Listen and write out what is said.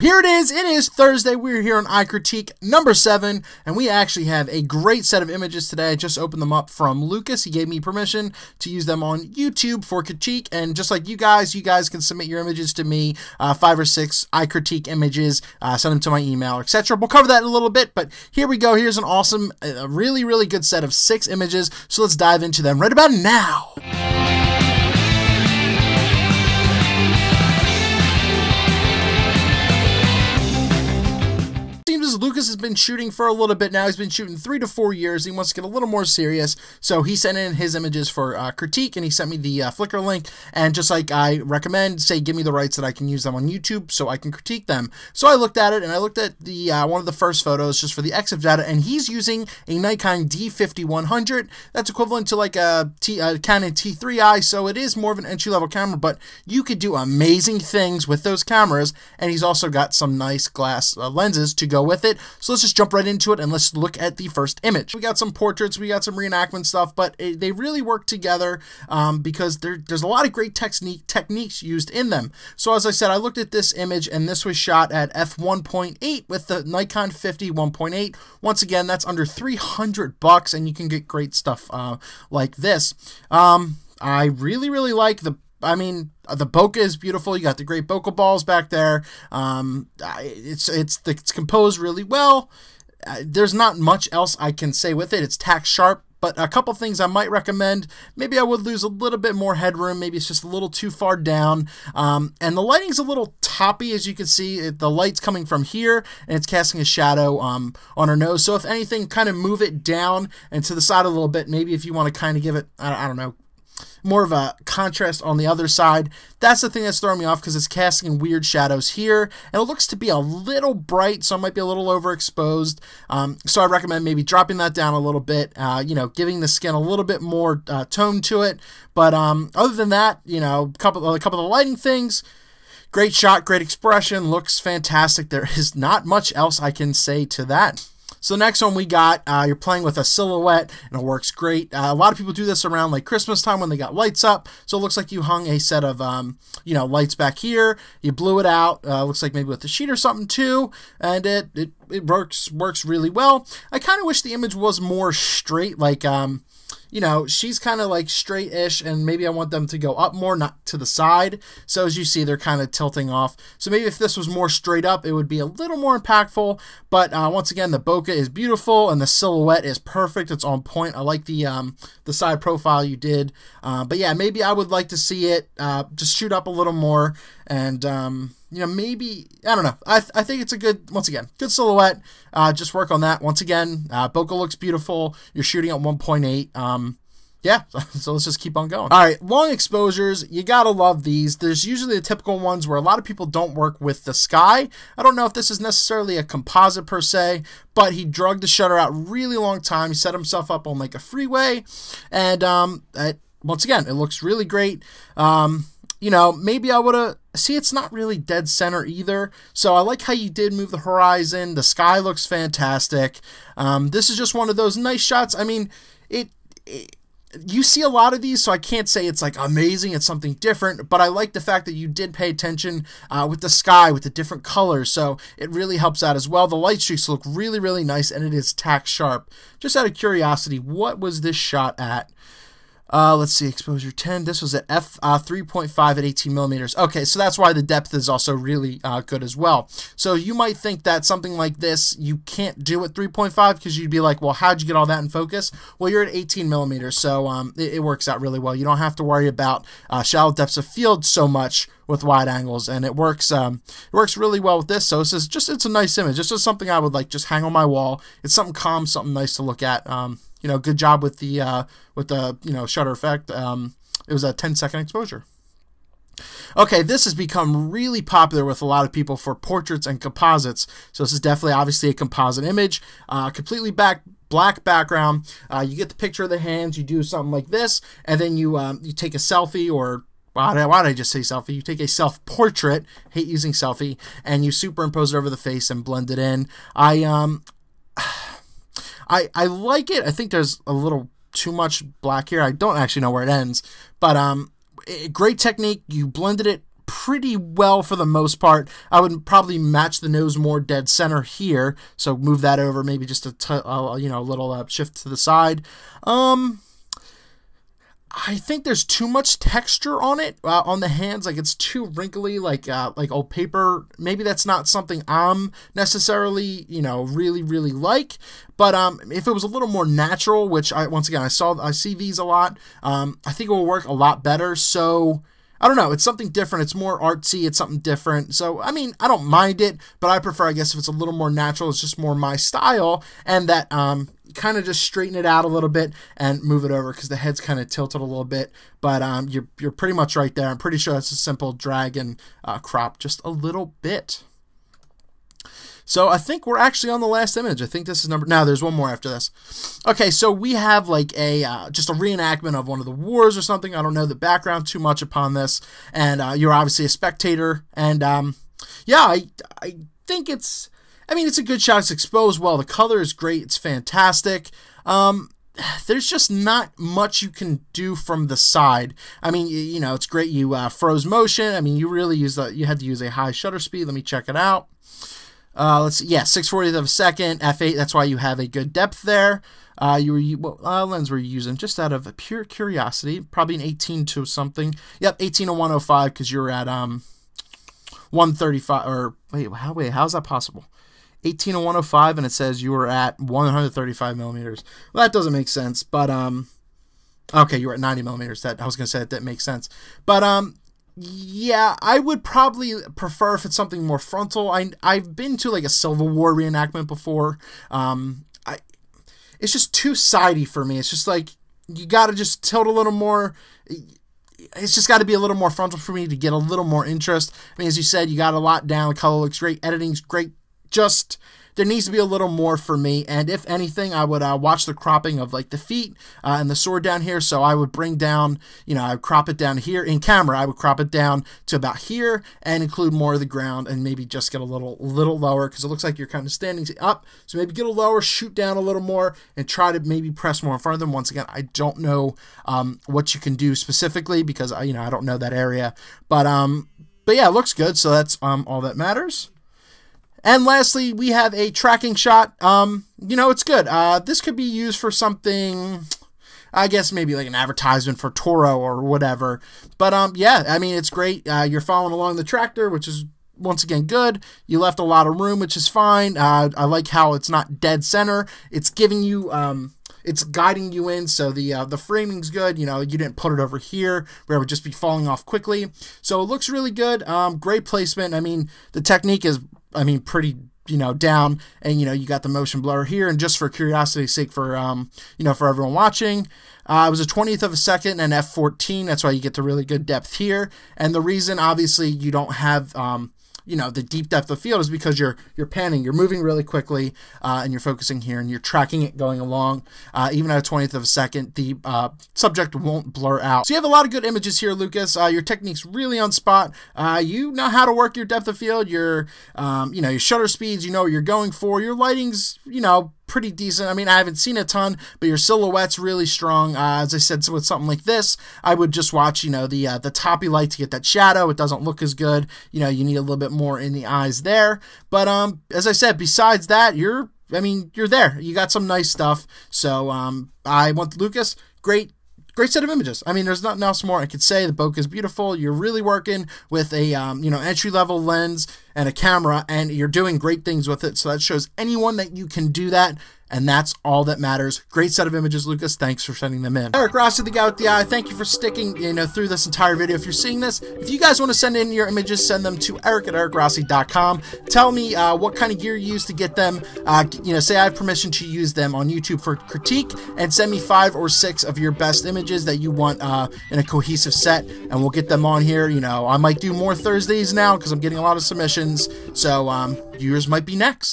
Here it is Thursday. We're here on iCritique number 7, and we actually have a great set of images today. I just opened them up from Lucas. He gave me permission to use them on YouTube for critique, and just like you guys can submit your images to me, 5 or 6 iCritique images, send them to my email, etc. We'll cover that in a little bit, but here we go. Here's an awesome, really, really good set of 6 images, so let's dive into them right about now. Lucas has been shooting for a little bit now. He's been shooting 3 to 4 years. He wants to get a little more serious, so he sent in his images for critique, and he sent me the Flickr link, and just like I recommend, say give me the rights that I can use them on YouTube so I can critique them. So I looked at it, and I looked at the one of the first photos just for the EXIF data, and he's using a Nikon D5100. That's equivalent to like a Canon T3i, so it is more of an entry-level camera, but you could do amazing things with those cameras, and he's also got some nice glass lenses to go with it. So let's just jump right into it and let's look at the first image. We got some portraits, we got some reenactment stuff, but they really work together because there's a lot of great techniques used in them. So as I said, I looked at this image, and this was shot at f1.8 with the Nikon 50 1.8. Once again, that's under $300, and you can get great stuff like this. I really like the bokeh is beautiful. You got the great bokeh balls back there. It's composed really well. There's not much else I can say with it. It's tack sharp, but a couple things I might recommend. Maybe I would lose a little bit more headroom. Maybe it's just a little too far down. And the lighting's a little toppy, as you can see. The light's coming from here, and it's casting a shadow on her nose. So if anything, kind of move it down and to the side a little bit. Maybe if you want to kind of give it, I don't know, more of a contrast on the other side. That's the thing that's throwing me off, because it's casting weird shadows here, and it looks to be a little bright, so it might be a little overexposed. So I recommend maybe dropping that down a little bit, giving the skin a little bit more tone to it. But other than that, a couple of the lighting things. Great shot, great expression, looks fantastic. There is not much else I can say to that. So next one we got, you're playing with a silhouette, and it works great. A lot of people do this around like Christmas time when they got lights up. So it looks like you hung a set of, lights back here. You blew it out. Looks like maybe with the sheet or something too, and it works really well. I kind of wish the image was more straight, like she's kind of like straight-ish, and maybe I want them to go up more, not to the side. So as you see, they're kind of tilting off. So maybe if this was more straight up, it would be a little more impactful. But once again, the bokeh is beautiful, and the silhouette is perfect. It's on point. I like the side profile you did. But yeah, maybe I would like to see it just shoot up a little more, and maybe, I don't know. I think it's a good, once again, good silhouette. Just work on that. Once again, bokeh looks beautiful. You're shooting at 1.8. Yeah, so let's just keep on going. All right, long exposures, you gotta love these. There's usually the typical ones where a lot of people don't work with the sky. I don't know if this is necessarily a composite per se, but he drugged the shutter out really long time. He set himself up on like a freeway, and once again, it looks really great. Maybe I would have, see, it's not really dead center either. So I like how you did move the horizon. The sky looks fantastic. This is just one of those nice shots. I mean, you see a lot of these, so I can't say it's like amazing, it's something different, but I like the fact that you did pay attention with the sky, with the different colors, so it really helps out as well. The light streaks look really, really nice, and it is tack sharp. Just out of curiosity, what was this shot at? Let's see, exposure 10. This was at f3.5 at 18 millimeters. Okay, so that's why the depth is also really good as well. So you might think that something like this you can't do at 3.5, because you'd be like, well, how'd you get all that in focus? Well, you're at 18 millimeters, so it works out really well. You don't have to worry about shallow depths of field so much with wide angles, and it works really well with this. So this is just, it's a nice image. It's just something I would like just hang on my wall. It's something calm, something nice to look at. Good job with the shutter effect. It was a 10-second exposure. Okay, this has become really popular with a lot of people for portraits and composites. So this is definitely, obviously, a composite image. Completely black background. You get the picture of the hands. You do something like this, and then you take a selfie, or why did I just say selfie? You take a self-portrait. Hate using selfie, and you superimpose it over the face and blend it in. I like it. I think there's a little too much black here. I don't actually know where it ends, but great technique. You blended it pretty well for the most part. I would probably match the nose more dead center here, so move that over, maybe just a little shift to the side. I think there's too much texture on it, on the hands. Like, it's too wrinkly, like old paper. Maybe that's not something I'm necessarily, really like. But if it was a little more natural, which once again, I see these a lot, I think it will work a lot better. So I don't know. It's something different. It's more artsy. It's something different. So, I mean, I don't mind it, but I prefer, I guess, if it's a little more natural, it's just more my style, and that kind of just straighten it out a little bit and move it over because the head's kind of tilted a little bit. But you're pretty much right there. I'm pretty sure it's a simple drag and crop just a little bit. So I think we're actually on the last image. I think this is no, there's one more after this. Okay, so we have like just a reenactment of one of the wars or something. I don't know the background too much upon this. And you're obviously a spectator. And yeah, I think it's a good shot. It's exposed well. The color is great. It's fantastic. There's just not much you can do from the side. I mean, it's great. You froze motion. I mean, you really you had to use a high shutter speed. Let me check it out. Let's see. Yeah, 6/40th of a second, f8. That's why you have a good depth there. What lens were you using? Just out of pure curiosity, probably an 18 to something. Yep, 18 to 105 because you're at 135. Or wait, how's that possible? 18 to 105, and it says you were at 135 millimeters. Well, that doesn't make sense. But okay, you were at 90 millimeters. I was gonna say that makes sense. But yeah, I would probably prefer if it's something more frontal. I've been to like a Civil War reenactment before. It's just too sidey for me. It's just like you got to just tilt a little more. It's just got to be a little more frontal for me to get a little more interest. I mean, as you said, you got a lot down. The color looks great. Editing's great. Just there needs to be a little more for me. And if anything, I would watch the cropping of like the feet and the sword down here. So I would bring down, I would crop it down here in camera. I would crop it down to about here and include more of the ground and maybe just get a little lower because it looks like you're kind of standing up. So maybe get a little lower, shoot down a little more, and try to maybe press more in front of them. Once again, I don't know what you can do specifically because I don't know that area. But yeah, it looks good. So that's all that matters. And lastly, we have a tracking shot. It's good. This could be used for something, I guess maybe like an advertisement for Toro or whatever. But yeah, I mean, it's great. You're following along the tractor, which is once again good. You left a lot of room, which is fine. I like how it's not dead center. It's giving you it's guiding you in, so the framing's good. You didn't put it over here where it would just be falling off quickly. So it looks really good. Great placement. I mean, the technique is pretty, down, and, you got the motion blur here. And just for curiosity's sake for, for everyone watching, it was a 20th of a second and f14. That's why you get the really good depth here. And the reason, obviously, you don't have, the deep depth of field is because you're panning, you're moving really quickly, and you're focusing here and you're tracking it going along. Even at a 20th of a second, the subject won't blur out. So you have a lot of good images here, Lucas. Your technique's really on spot. You know how to work your depth of field, your shutter speeds, you know what you're going for. Your lighting's, pretty decent. I mean, I haven't seen a ton, but your silhouette's really strong. As I said, with something like this, I would just watch, the toppy light to get that shadow. It doesn't look as good. You need a little bit more in the eyes there. But as I said, besides that, you're there. You got some nice stuff. So I want Lucas, great set of images. I mean, there's nothing else more I could say. The bokeh is beautiful. You're really working with a entry-level lens and a camera, and you're doing great things with it. So that shows anyone that you can do that, and that's all that matters. Great set of images, Lucas. Thanks for sending them in. Eric Rossi, the guy with the eye. Thank you for sticking through this entire video. If you're seeing this, if you guys want to send in your images, send them to eric@ericrossi.com. Tell me what kind of gear you use to get them. Say I have permission to use them on YouTube for critique, and send me 5 or 6 of your best images that you want in a cohesive set, and we'll get them on here. I might do more Thursdays now because I'm getting a lot of submissions. So yours might be next.